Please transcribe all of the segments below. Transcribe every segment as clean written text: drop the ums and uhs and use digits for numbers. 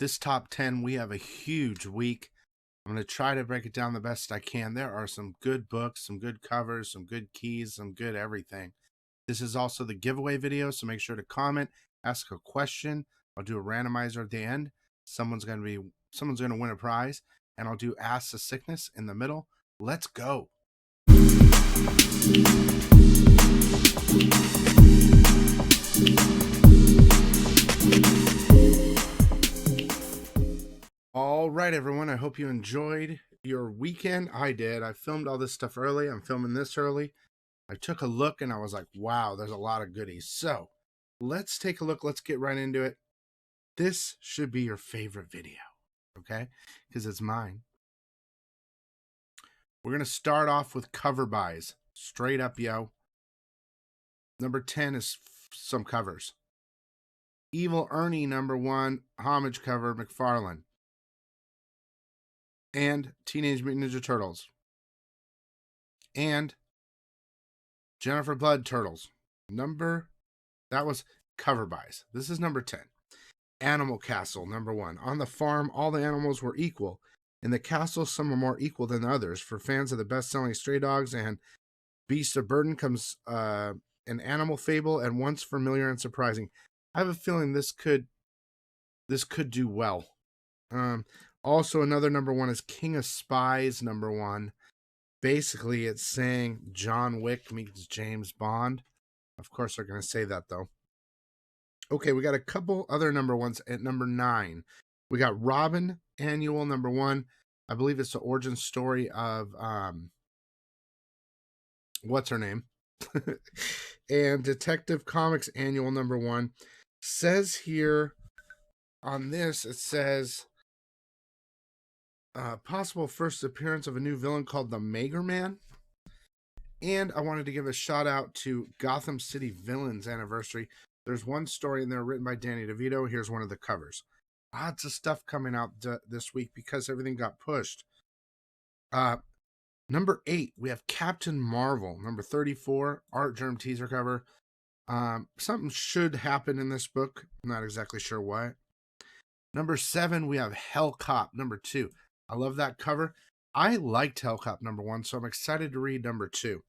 this top 10, we have a huge week. I'm going to try to break it down the best I can. There are some good books, some good covers, some good keys, some good everything. This is also the giveaway video, so make sure to comment, ask a question. I'll do a randomizer at the end. Someone's going to win a prize, and I'll do Ask the Sickness in the middle. Let's go. All right, everyone. I hope you enjoyed your weekend. I did. I filmed all this stuff early. I'm filming this early. I took a look and I was like, wow, there's a lot of goodies. So let's take a look. Let's get right into it. This should be your favorite video, okay? Because it's mine. We're going to start off with cover buys. Straight up, yo. Number 10 is some covers. Evil Ernie, number 1, homage cover, McFarlane. And Teenage Mutant Ninja Turtles. And Jennifer Blood Turtles. That was cover buys. This is number 10. Animal Castle, number 1. On the farm, all the animals were equal. In the castle, some are more equal than others. For fans of the best-selling Stray Dogs and Beasts of Burden comes an animal fable and once familiar and surprising. I have a feeling this could do well. Also, another number 1 is King of Spies, number 1. Basically, it's saying John Wick meets James Bond. Of course, they're going to say that, though. Okay, we got a couple other number 1s at number 9. We got Robin Annual, number 1. I believe it's the origin story of, what's her name? And Detective Comics Annual, number 1. Says here on this, it says... possible first appearance of a new villain called the Mager Man. And I wanted to give a shout out to Gotham City Villains Anniversary. There's one story in there written by Danny DeVito. Here's one of the covers. Lots of stuff coming out this week because everything got pushed. Number 8, we have Captain Marvel. Number 34, Art Germ teaser cover. Something should happen in this book. I'm not exactly sure what. Number 7, we have Hellcop, number 2. I love that cover. I liked Hellcop number 1, so I'm excited to read number 2.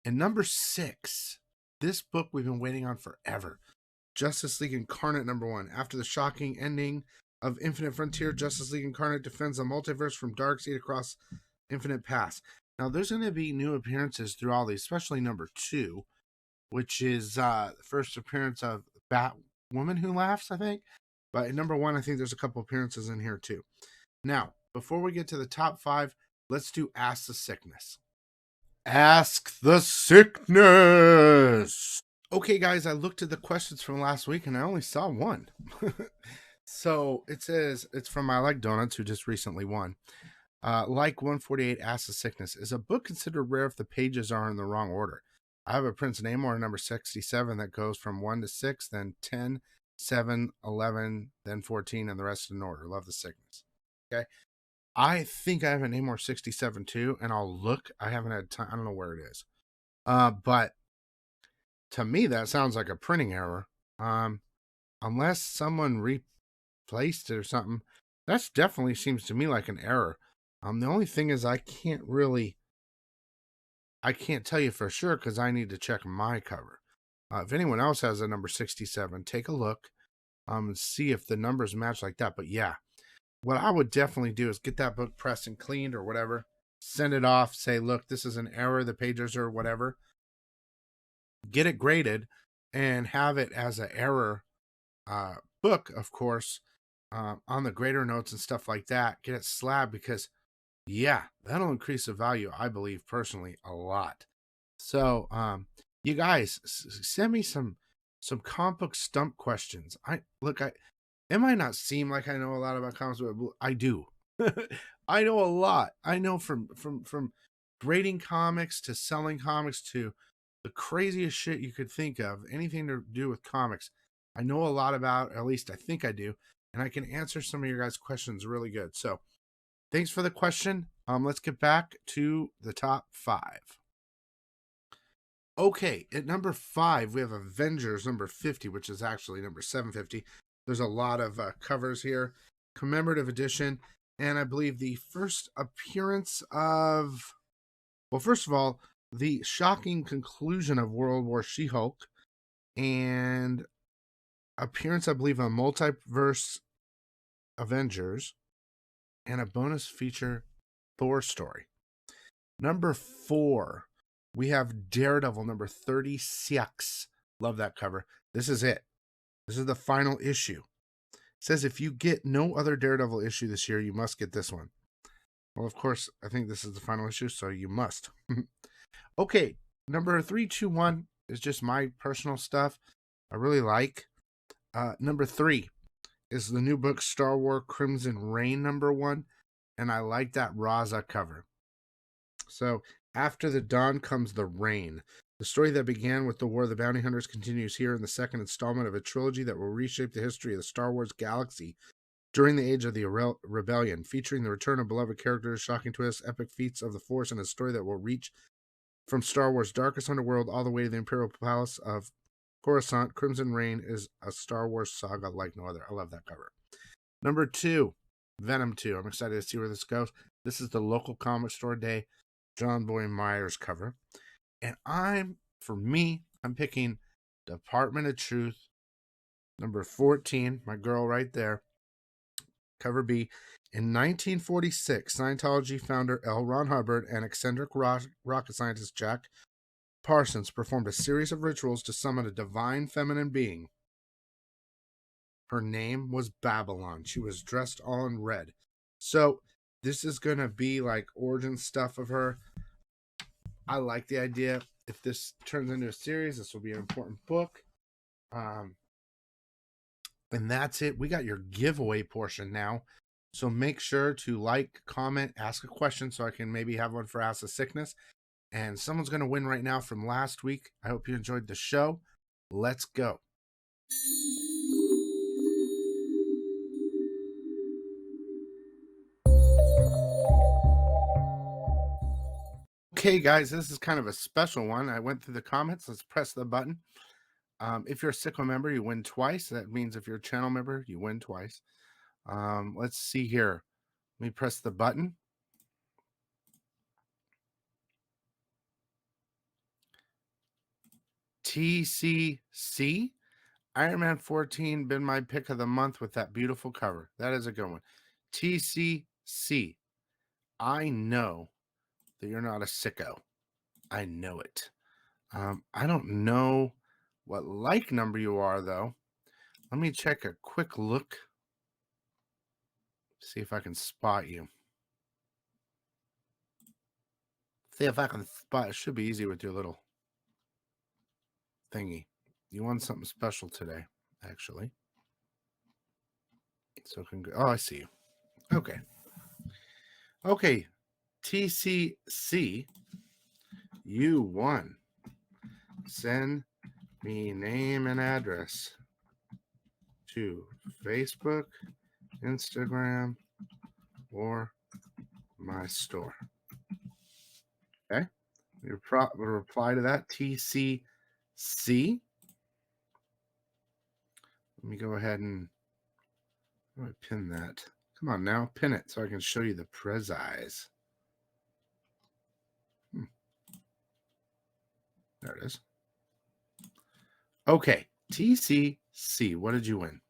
And number 6, this book we've been waiting on forever. Justice League Incarnate number 1. After the shocking ending of Infinite Frontier, Justice League Incarnate defends the multiverse from Darkseid across Infinite Paths. Now, there's going to be new appearances through all these, especially number 2, which is the first appearance of Batwoman Who Laughs, I think. But in number 1, I think there's a couple appearances in here too. Now, before we get to the top 5, let's do Ask the Sickness. Ask the Sickness! Okay, guys, I looked at the questions from last week and I only saw one. So it says, it's from I Like Donuts, who just recently won. Like 148, Ask the Sickness. Is a book considered rare if the pages are in the wrong order? I have a Prince Namor number 67 that goes from 1 to 6, then 10, 7, 11, then 14, and the rest in order. Love the Sickness. Okay. I think I have a Namor 67 too, and I'll look. I haven't had time. I don't know where it is. But to me, that sounds like a printing error. Unless someone replaced it or something. That definitely seems to me like an error. The only thing is I can't tell you for sure because I need to check my cover. If anyone else has a number 67, take a look and see if the numbers match like that. But yeah, what I would definitely do is get that book pressed and cleaned or whatever, send it off, say, look, this is an error, the pages are whatever. Get it graded and have it as an error book, of course, on the grader notes and stuff like that. Get it slabbed because, yeah, that'll increase the value, I believe, personally, a lot. So, you guys, send me some comic book stump questions. It might not seem like I know a lot about comics, but I do. I know a lot. I know from grading comics to selling comics to the craziest shit you could think of, anything to do with comics. I know a lot about, at least I think I do, and I can answer some of your guys' questions really good. So, thanks for the question. Let's get back to the top 5. Okay, at number 5, we have Avengers number 50, which is actually number 750. There's a lot of covers here. Commemorative edition. And I believe the first appearance of, well, first of all, the shocking conclusion of World War She-Hulk, and appearance, I believe, on Multiverse Avengers, and a bonus feature Thor story. Number 4, we have Daredevil number 36. Love that cover. This is it. This is the final issue. It says if you get no other Daredevil issue this year, you must get this one. Well, of course, I think this is the final issue, so you must. Okay, number 321 is just my personal stuff I really like. Number 3 is the new book Star Wars Crimson Reign number 1, and I like that Raza cover. So, after the dawn comes the rain. The story that began with the War of the Bounty Hunters continues here in the second installment of a trilogy that will reshape the history of the Star Wars galaxy during the age of the rebellion, featuring the return of beloved characters, shocking twists, epic feats of the Force, and a story that will reach from Star Wars' darkest underworld all the way to the Imperial Palace of Coruscant. Crimson Reign is a Star Wars saga like no other. I love that cover. Number 2, Venom 2. I'm excited to see where this goes. This is the local comic store day John Boy Myers cover. And I'm picking Department of Truth, number 14, my girl right there, cover B. In 1946, Scientology founder L. Ron Hubbard and eccentric rocket scientist Jack Parsons performed a series of rituals to summon a divine feminine being. Her name was Babylon. She was dressed all in red. So this is going to be like origin stuff of her. I like the idea. If this turns into a series, this will be an important book. And that's it. We got your giveaway portion now. So make sure to like, comment, ask a question so I can maybe have one for Ask the Sickness. And someone's going to win right now from last week. I hope you enjoyed the show. Let's go. Okay, guys, this is kind of a special one. I went through the comments. Let's press the button. If you're a SICKO member, you win twice. That means if you're a channel member, you win twice. Let's see here. Let me press the button. TCC. Iron Man 14 been my pick of the month with that beautiful cover. That is a good one. TCC. I know that you're not a sicko. I know it. I don't know what like number you are, though. Let me check a quick look. See if I can spot you. See if I can spot. It should be easy with your little thingy. You won something special today, actually. So oh, I see you. Okay. Okay. TCC. You won. Send me name and address to Facebook, Instagram, or my store. Okay. We'll reply to that. TCC. Let me go ahead and pin that. Come on now, pin it so I can show you the prezzies. There it is. Okay, TCC, what did you win?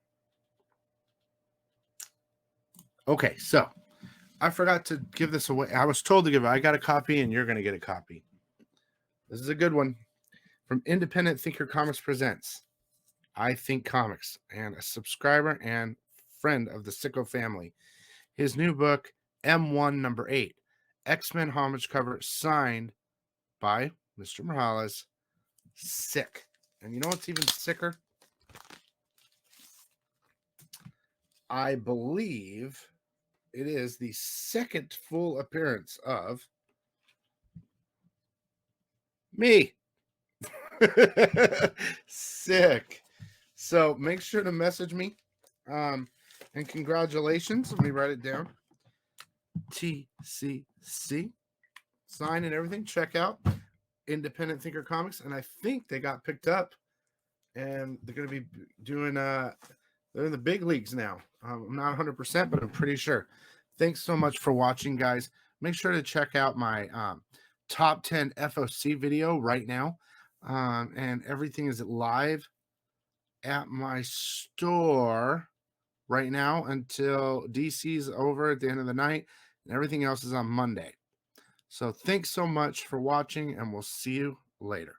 Okay, so I forgot to give this away. I was told to give it. I got a copy, and you're going to get a copy. This is a good one. From Independent Thinker Comics Presents. I Think Comics, and a subscriber and friend of the SICKO family. His new book, M1 number 8. X-Men homage cover signed by Mr. Morales. Sick. And you know what's even sicker? I believe it is the second full appearance of me. Sick. So make sure to message me. And congratulations. Let me write it down. TCC. Sign and everything. Check out Independent Thinker Comics. And I think they got picked up. And they're going to be doing they're They're in the big leagues now. I'm not 100%, but I'm pretty sure. Thanks so much for watching, guys. Make sure to check out my top 10 FOC video right now. And everything is live at my store right now until DC's over at the end of the night, and everything else is on Monday. So thanks so much for watching, and we'll see you later.